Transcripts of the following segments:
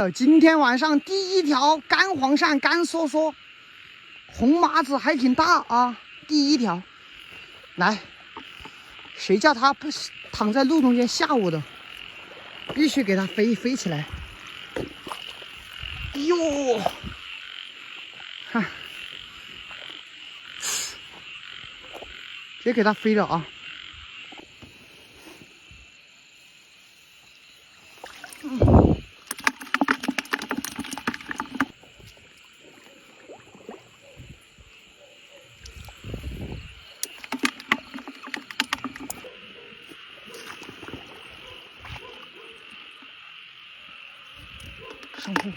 今天晚上第一条干黄鳝，干嗦嗦，红麻子还挺大啊！第一条，来，谁叫它不躺在路中间吓我的？必须给它飞起来！哟，看，直接给它飞了啊！上户，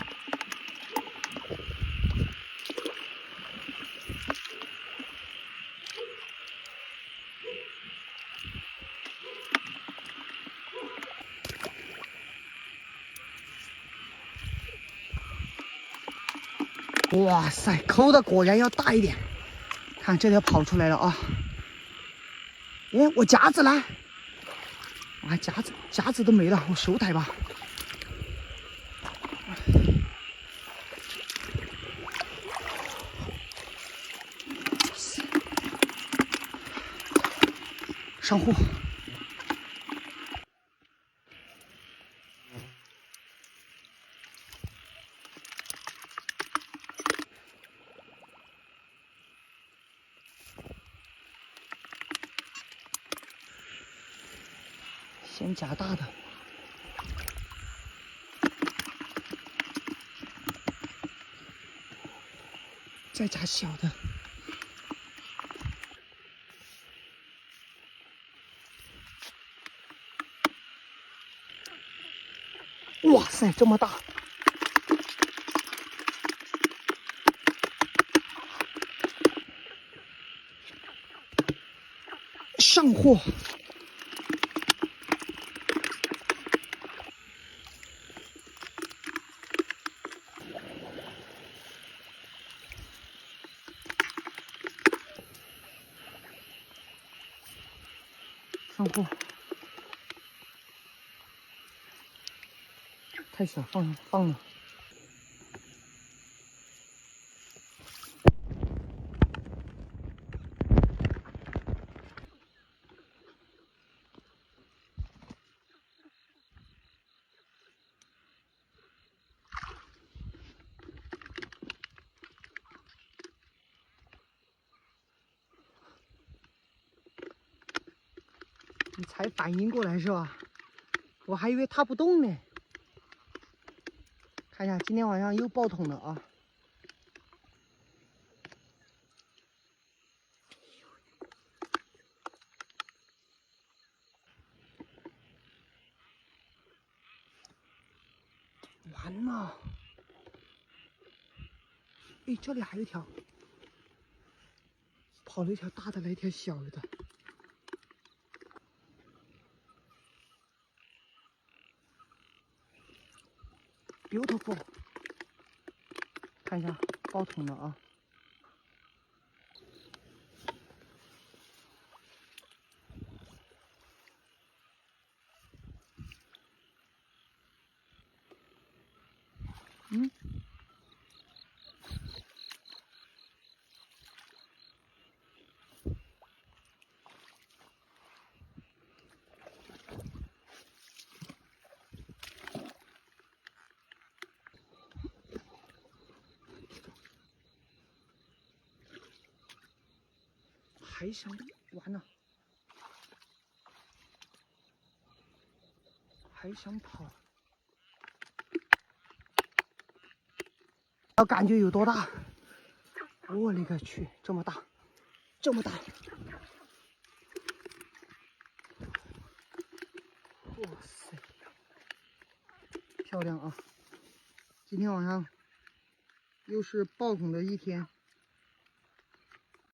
哇塞，抠的果然要大一点。看这条跑出来了啊！哎，我夹子呢？啊，夹子都没了，我手抬吧。上户，先夹大的，再夹小的。哇塞，这么大！上货！上货！太小，放了。你才反应过来是吧？我还以为它不动呢。看一下，今天晚上又爆桶了啊！完了！哎，这里还有一条，跑了一条大的，来一条小的。Beautiful， 看一下爆桶了啊！嗯，还想完了，还想跑，我感觉有多大？我勒个去，这么大，这么大！哇塞，漂亮啊！今天晚上又是爆桶的一天。